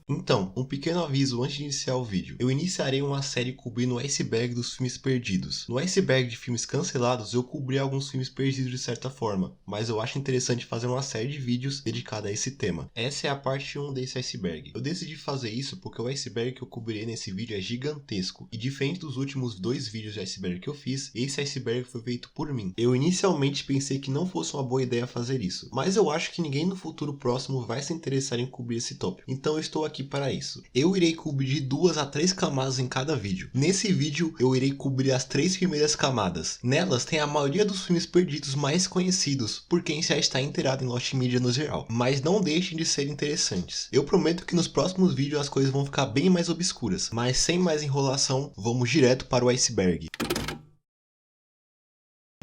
Então, um pequeno aviso antes de iniciar o vídeo. Eu iniciarei uma série cobrindo o iceberg dos filmes perdidos. No iceberg de filmes cancelados, eu cobri alguns filmes perdidos de certa forma, mas eu acho interessante fazer uma série de vídeos dedicada a esse tema. Essa é a parte 1 desse iceberg. Eu decidi fazer isso porque o iceberg que eu cobrirei nesse vídeo é gigantesco, e diferente dos últimos 2 vídeos de iceberg que eu fiz, esse iceberg foi feito por mim. Eu inicialmente pensei que não fosse uma boa ideia fazer isso, mas eu acho que ninguém no futuro próximo vai se interessar em cobrir esse tópico, então eu estou aqui para isso. Eu irei cobrir de 2 a 3 camadas em cada vídeo. Nesse vídeo eu irei cobrir as 3 primeiras camadas. Nelas tem a maioria dos filmes perdidos mais conhecidos por quem já está inteirado em Lost Media no geral, mas não deixem de ser interessantes. Eu prometo que nos próximos vídeos as coisas vão ficar bem mais obscuras, mas sem mais enrolação, vamos direto para o iceberg.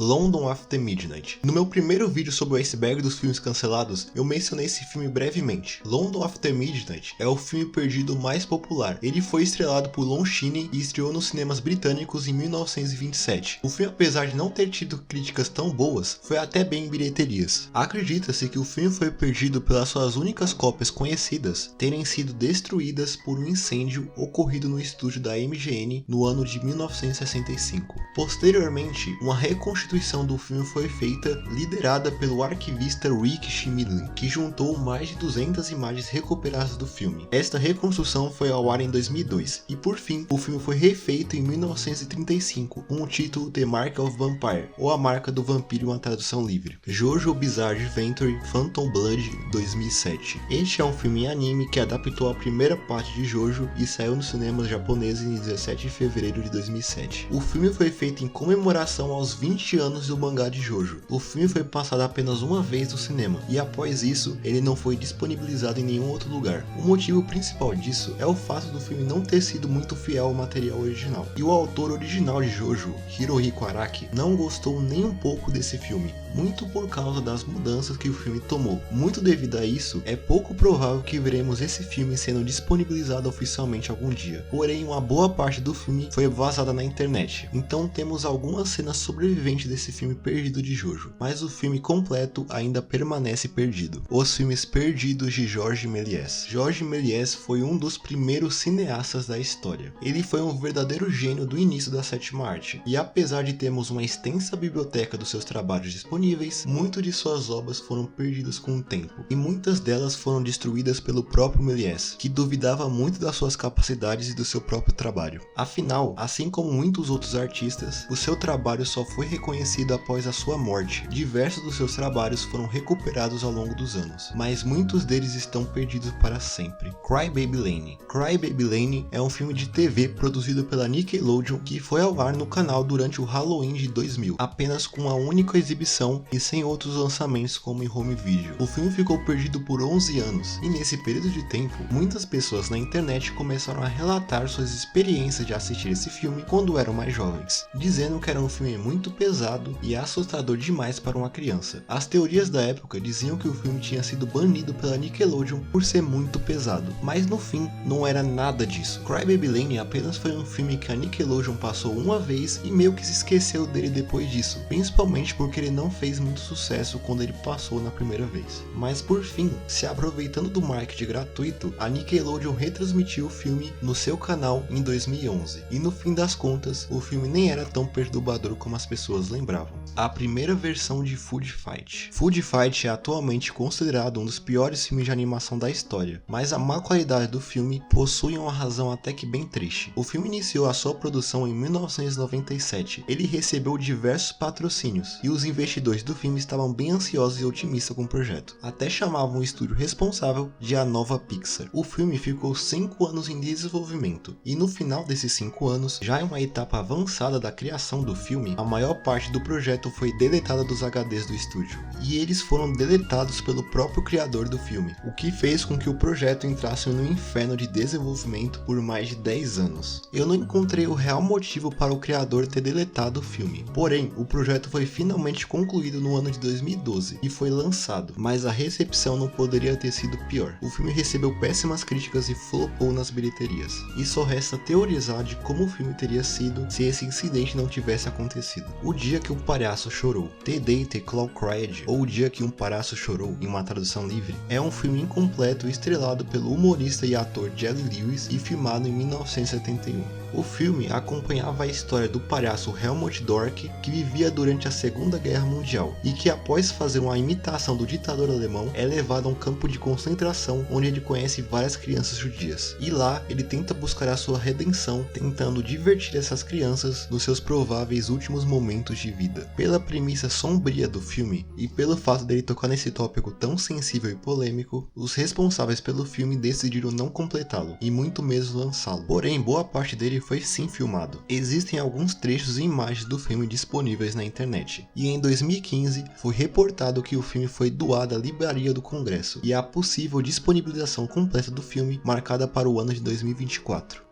London After Midnight. No meu primeiro vídeo sobre o iceberg dos filmes cancelados, eu mencionei esse filme brevemente. London After Midnight é o filme perdido mais popular. Ele foi estrelado por Lon Chaney e estreou nos cinemas britânicos em 1927. O filme, apesar de não ter tido críticas tão boas, foi até bem em bilheterias. Acredita-se que o filme foi perdido pelas suas únicas cópias conhecidas terem sido destruídas por um incêndio ocorrido no estúdio da MGM no ano de 1965. Posteriormente, uma reconstituição do filme foi feita, liderada pelo arquivista Rick Schmidlin, que juntou mais de 200 imagens recuperadas do filme. Esta reconstrução foi ao ar em 2002, e por fim, o filme foi refeito em 1935, com o título The Mark of Vampire, ou A Marca do Vampiro em uma tradução livre. Jojo Bizarre Adventure Phantom Blood 2007. Este é um filme em anime que adaptou a primeira parte de Jojo e saiu nos cinemas japoneses em 17 de fevereiro de 2007. O filme foi feito em comemoração aos 20 anos do mangá de Jojo. O filme foi passado apenas uma vez no cinema, e após isso, ele não foi disponibilizado em nenhum outro lugar. O motivo principal disso é o fato do filme não ter sido muito fiel ao material original. E o autor original de Jojo, Hirohiko Araki, não gostou nem um pouco desse filme, muito por causa das mudanças que o filme tomou. Muito devido a isso, é pouco provável que veremos esse filme sendo disponibilizado oficialmente algum dia. Porém, uma boa parte do filme foi vazada na internet, então temos algumas cenas sobreviventes desse filme perdido de Jojo, mas o filme completo ainda permanece perdido. Os filmes perdidos de Georges Méliès. Georges Méliès foi um dos primeiros cineastas da história. Ele foi um verdadeiro gênio do início da sétima arte, e apesar de termos uma extensa biblioteca dos seus trabalhos disponíveis, muitas de suas obras foram perdidas com o tempo, e muitas delas foram destruídas pelo próprio Méliès, que duvidava muito das suas capacidades e do seu próprio trabalho. Afinal, assim como muitos outros artistas, o seu trabalho só foi reconhecido após a sua morte. Diversos dos seus trabalhos foram recuperados ao longo dos anos, mas muitos deles estão perdidos para sempre. Cry Baby Lane. Cry Baby Lane é um filme de TV produzido pela Nickelodeon que foi ao ar no canal durante o Halloween de 2000, apenas com uma única exibição e sem outros lançamentos como em home video. O filme ficou perdido por 11 anos, e nesse período de tempo, muitas pessoas na internet começaram a relatar suas experiências de assistir esse filme quando eram mais jovens, dizendo que era um filme muito pesado e assustador demais para uma criança. As teorias da época diziam que o filme tinha sido banido pela Nickelodeon por ser muito pesado, mas no fim não era nada disso. Cry Baby Lane apenas foi um filme que a Nickelodeon passou uma vez e meio que se esqueceu dele depois disso, principalmente porque ele não fez muito sucesso quando ele passou na primeira vez. Mas por fim, se aproveitando do marketing gratuito, a Nickelodeon retransmitiu o filme no seu canal em 2011, e no fim das contas, o filme nem era tão perturbador como as pessoas lembravam. A primeira versão de Food Fight. Food Fight é atualmente considerado um dos piores filmes de animação da história, mas a má qualidade do filme possui uma razão até que bem triste. O filme iniciou a sua produção em 1997, ele recebeu diversos patrocínios, e os investidores do filme estavam bem ansiosos e otimistas com o projeto, até chamavam o estúdio responsável de a nova Pixar. O filme ficou 5 anos em desenvolvimento, e no final desses 5 anos, já em uma etapa avançada da criação do filme, a maior parte do projeto foi deletada dos HDs do estúdio, e eles foram deletados pelo próprio criador do filme, o que fez com que o projeto entrasse no inferno de desenvolvimento por mais de 10 anos. Eu não encontrei o real motivo para o criador ter deletado o filme, porém, o projeto foi finalmente concluído concluído no ano de 2012 e foi lançado, mas a recepção não poderia ter sido pior. O filme recebeu péssimas críticas e flopou nas bilheterias, e só resta teorizar de como o filme teria sido se esse incidente não tivesse acontecido. O Dia que um Palhaço Chorou, The Day the Clown Cried, ou O Dia que um Palhaço Chorou, em uma tradução livre, é um filme incompleto estrelado pelo humorista e ator Jerry Lewis e filmado em 1971. O filme acompanhava a história do palhaço Helmut Dork, que vivia durante a Segunda Guerra Mundial e que, após fazer uma imitação do ditador alemão, é levado a um campo de concentração onde ele conhece várias crianças judias. E lá ele tenta buscar a sua redenção, tentando divertir essas crianças nos seus prováveis últimos momentos de vida. Pela premissa sombria do filme e pelo fato dele tocar nesse tópico tão sensível e polêmico, os responsáveis pelo filme decidiram não completá-lo e muito menos lançá-lo. Porém, boa parte dele foi sim filmado. Existem alguns trechos e imagens do filme disponíveis na internet. E em 2015 foi reportado que o filme foi doado à Livraria do Congresso e há possível disponibilização completa do filme marcada para o ano de 2024.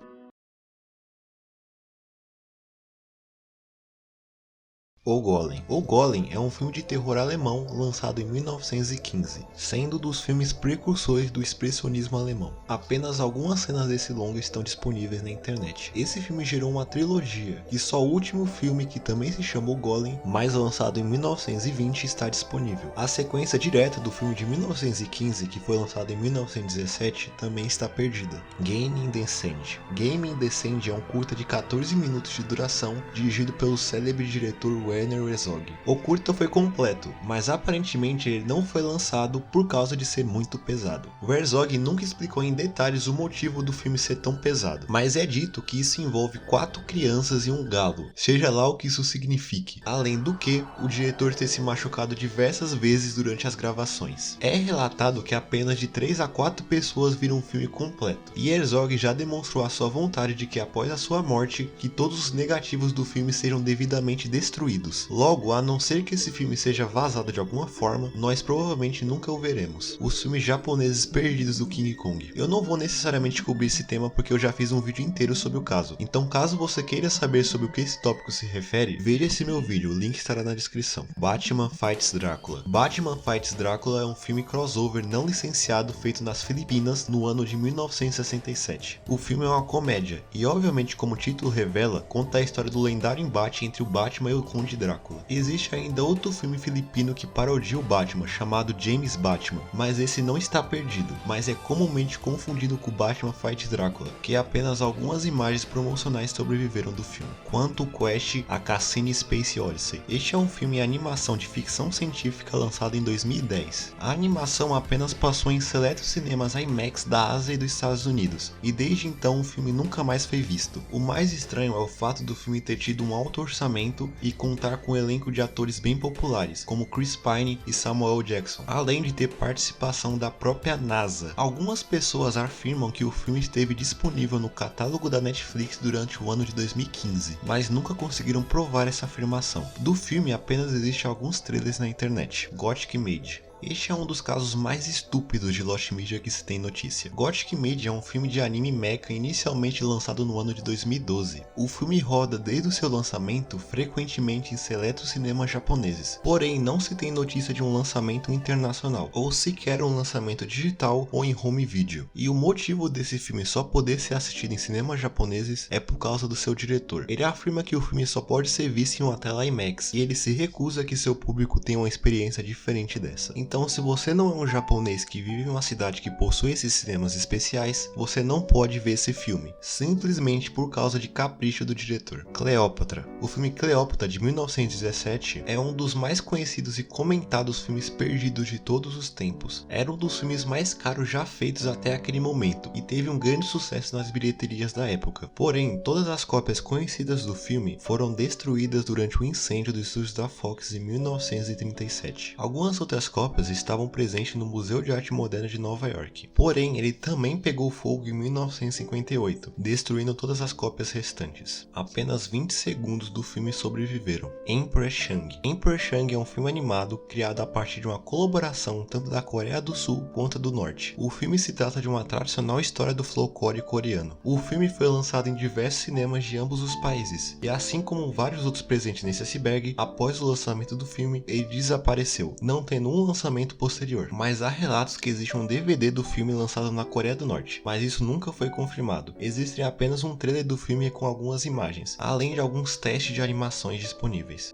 O Golem. O Golem é um filme de terror alemão lançado em 1915, sendo dos filmes precursores do expressionismo alemão. Apenas algumas cenas desse longa estão disponíveis na internet. Esse filme gerou uma trilogia, e só o último filme, que também se chama O Golem, mas lançado em 1920, está disponível. A sequência direta do filme de 1915, que foi lançado em 1917, também está perdida. Game in the Sand. Game in the Sand é um curta de 14 minutos de duração, dirigido pelo célebre diretor Werner Herzog. O curta foi completo, mas aparentemente ele não foi lançado por causa de ser muito pesado. O Herzog nunca explicou em detalhes o motivo do filme ser tão pesado, mas é dito que isso envolve 4 crianças e um galo, seja lá o que isso signifique, além do que o diretor ter se machucado diversas vezes durante as gravações. É relatado que apenas de 3 a 4 pessoas viram o filme completo, e Herzog já demonstrou a sua vontade de que após a sua morte, que todos os negativos do filme sejam devidamente destruídos. Logo, a não ser que esse filme seja vazado de alguma forma, nós provavelmente nunca o veremos. Os filmes japoneses perdidos do King Kong. Eu não vou necessariamente cobrir esse tema porque eu já fiz um vídeo inteiro sobre o caso, então caso você queira saber sobre o que esse tópico se refere, veja esse meu vídeo, o link estará na descrição. Batman Fights Drácula. Batman Fights Drácula é um filme crossover não licenciado feito nas Filipinas no ano de 1967. O filme é uma comédia, e obviamente, como o título revela, conta a história do lendário embate entre o Batman e o Conde Drácula. Existe ainda outro filme filipino que parodia o Batman, chamado James Batman, mas esse não está perdido, mas é comumente confundido com Batman Fights Drácula, que apenas algumas imagens promocionais sobreviveram do filme. Quantum Quest: A Cassini Space Odyssey. Este é um filme em animação de ficção científica lançado em 2010. A animação apenas passou em seletos cinemas IMAX da Ásia e dos Estados Unidos, e desde então o filme nunca mais foi visto. O mais estranho é o fato do filme ter tido um alto orçamento e contar com um elenco de atores bem populares, como Chris Pine e Samuel Jackson, além de ter participação da própria NASA. Algumas pessoas afirmam que o filme esteve disponível no catálogo da Netflix durante o ano de 2015, mas nunca conseguiram provar essa afirmação. Do filme apenas existem alguns trailers na internet. Gothic Made. Este é um dos casos mais estúpidos de Lost Media que se tem notícia. Gothic Made é um filme de anime mecha inicialmente lançado no ano de 2012. O filme roda desde o seu lançamento frequentemente em seletos cinemas japoneses, porém não se tem notícia de um lançamento internacional, ou sequer um lançamento digital ou em home video. E o motivo desse filme só poder ser assistido em cinemas japoneses é por causa do seu diretor. Ele afirma que o filme só pode ser visto em uma tela IMAX, e ele se recusa que seu público tenha uma experiência diferente dessa. Então, se você não é um japonês que vive em uma cidade que possui esses cinemas especiais, você não pode ver esse filme, simplesmente por causa de capricho do diretor. Cleópatra. O filme Cleópatra, de 1917, é um dos mais conhecidos e comentados filmes perdidos de todos os tempos. Era um dos filmes mais caros já feitos até aquele momento, e teve um grande sucesso nas bilheterias da época. Porém, todas as cópias conhecidas do filme foram destruídas durante o incêndio dos estúdios da Fox em 1937. Algumas outras cópias cópias estavam presentes no Museu de Arte Moderna de Nova York. Porém, ele também pegou fogo em 1958, destruindo todas as cópias restantes. Apenas 20 segundos do filme sobreviveram. Emperor Chang. Emperor Chang é um filme animado criado a partir de uma colaboração tanto da Coreia do Sul quanto do Norte. O filme se trata de uma tradicional história do folclore coreano. O filme foi lançado em diversos cinemas de ambos os países, e assim como vários outros presentes nesse iceberg, após o lançamento do filme, ele desapareceu, não tendo um lançamento posterior. Mas há relatos que existe um DVD do filme lançado na Coreia do Norte, mas isso nunca foi confirmado. Existe apenas um trailer do filme com algumas imagens, além de alguns testes de animações disponíveis.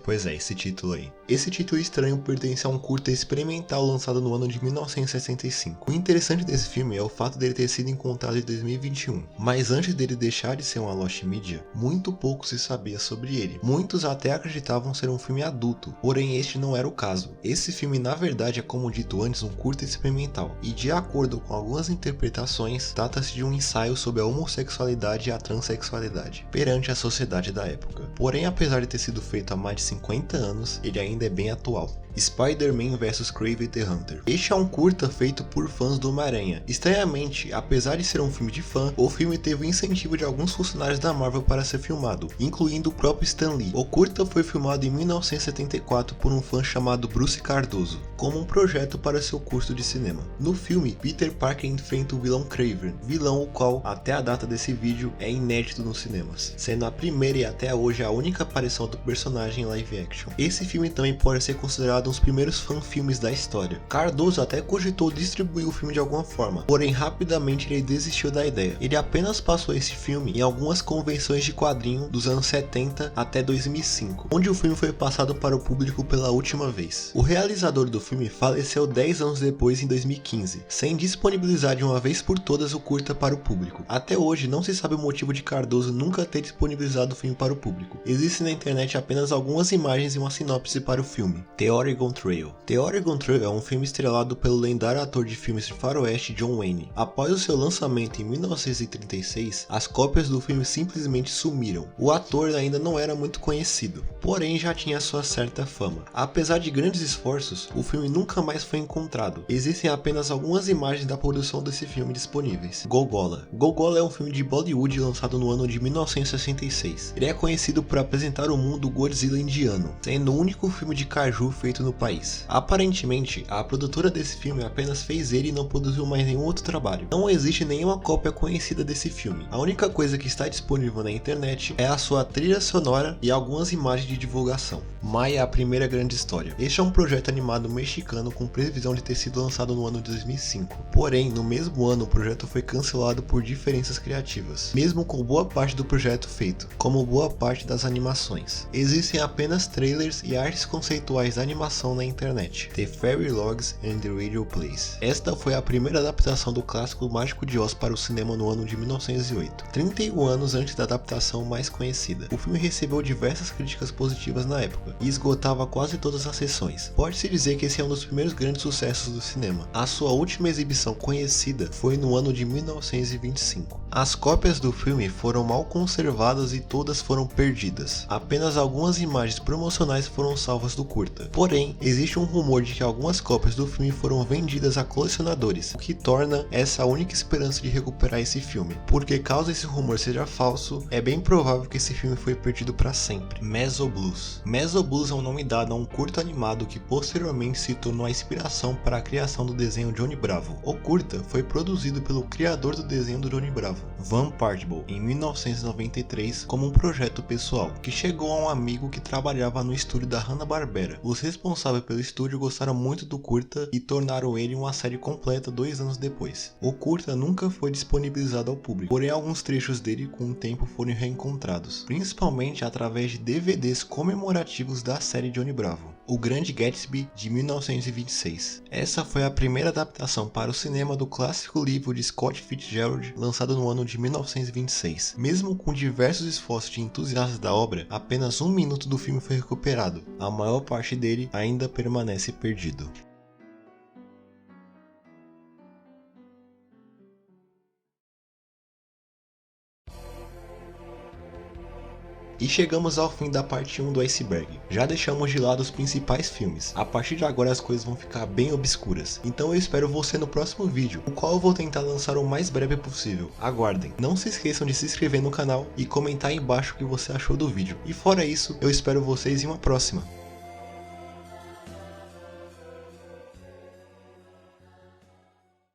Pois é, esse título aí. Esse título estranho pertence a um curta experimental lançado no ano de 1965. O interessante desse filme é o fato dele ter sido encontrado em 2021, mas antes dele deixar de ser uma Lost Media, muito pouco se sabia sobre ele. Muitos até acreditavam ser um filme adulto, porém este não era o caso. Esse filme na verdade é, como dito antes, um curta experimental, e de acordo com algumas interpretações, trata-se de um ensaio sobre a homossexualidade e a transexualidade perante a sociedade da época. Porém, apesar de ter sido feito há mais de 50 anos, ele ainda é bem atual. Spider-Man vs Kraven the Hunter. Este é um curta feito por fãs do Homem-Aranha. Estranhamente, apesar de ser um filme de fã, o filme teve o incentivo de alguns funcionários da Marvel para ser filmado, incluindo o próprio Stan Lee. O curta foi filmado em 1974 por um fã chamado Bruce Cardoso, como um projeto para seu curso de cinema. No filme, Peter Parker enfrenta o vilão Kraven, vilão o qual, até a data desse vídeo, é inédito nos cinemas, sendo a primeira e até hoje a única aparição do personagem em live action. Esse filme também pode ser considerado um dos primeiros fanfilmes da história. Cardoso até cogitou distribuir o filme de alguma forma, porém rapidamente ele desistiu da ideia. Ele apenas passou esse filme em algumas convenções de quadrinho dos anos 70 até 2005, onde o filme foi passado para o público pela última vez. O realizador do filme faleceu 10 anos depois, em 2015, sem disponibilizar de uma vez por todas o curta para o público. Até hoje não se sabe o motivo de Cardoso nunca ter disponibilizado o filme para o público. Existem na internet apenas algumas imagens e uma sinopse para o filme. The Oregon Trail. The Oregon Trail é um filme estrelado pelo lendário ator de filmes de faroeste John Wayne. Após o seu lançamento em 1936, as cópias do filme simplesmente sumiram. O ator ainda não era muito conhecido, porém já tinha sua certa fama. Apesar de grandes esforços, o filme nunca mais foi encontrado. Existem apenas algumas imagens da produção desse filme disponíveis. Goggola. Goggola é um filme de Bollywood lançado no ano de 1966. Ele é conhecido por apresentar o mundo Godzilla indiano, sendo o único filme de kaiju feito no país. Aparentemente, a produtora desse filme apenas fez ele e não produziu mais nenhum outro trabalho. Não existe nenhuma cópia conhecida desse filme. A única coisa que está disponível na internet é a sua trilha sonora e algumas imagens de divulgação. Maya, a primeira grande história. Este é um projeto animado mexicano com previsão de ter sido lançado no ano de 2005. Porém, no mesmo ano o projeto foi cancelado por diferenças criativas, mesmo com boa parte do projeto feito, como boa parte das animações. Existem apenas trailers e artes conceituais da animação na internet. The Fairy Logs and the Radio Plays. Esta foi a primeira adaptação do clássico Mágico de Oz para o cinema no ano de 1908, 31 anos antes da adaptação mais conhecida. O filme recebeu diversas críticas positivas na época e esgotava quase todas as sessões. Pode-se dizer que esse é um dos primeiros grandes sucessos do cinema. A sua última exibição conhecida foi no ano de 1925. As cópias do filme foram mal conservadas e todas foram perdidas. Apenas algumas imagens promocionais foram salvas do curta. Porém, existe um rumor de que algumas cópias do filme foram vendidas a colecionadores, o que torna essa a única esperança de recuperar esse filme. Porque caso esse rumor seja falso, é bem provável que esse filme foi perdido para sempre. Meso Blues. Meso Blues é um nome dado a um curta animado que posteriormente se tornou a inspiração para a criação do desenho Johnny Bravo. O curta foi produzido pelo criador do desenho do Johnny Bravo, Van Partable, em 1993 como um projeto pessoal, que chegou a um amigo que trabalhava no estúdio da Hanna-Barbera. Os responsáveis pelo estúdio gostaram muito do curta e tornaram ele uma série completa 2 anos depois. O curta nunca foi disponibilizado ao público, porém alguns trechos dele com o tempo foram reencontrados, principalmente através de DVDs comemorativos da série Johnny Bravo. O Grande Gatsby, de 1926. Essa foi a primeira adaptação para o cinema do clássico livro de Scott Fitzgerald, lançado no ano de 1926. Mesmo com diversos esforços de entusiastas da obra, apenas 1 minuto do filme foi recuperado. A maior parte dele ainda permanece perdido. E chegamos ao fim da parte 1 do iceberg. Já deixamos de lado os principais filmes. A partir de agora as coisas vão ficar bem obscuras. Então eu espero você no próximo vídeo, o qual eu vou tentar lançar o mais breve possível. Aguardem. Não se esqueçam de se inscrever no canal e comentar aí embaixo o que você achou do vídeo. E fora isso, eu espero vocês em uma próxima.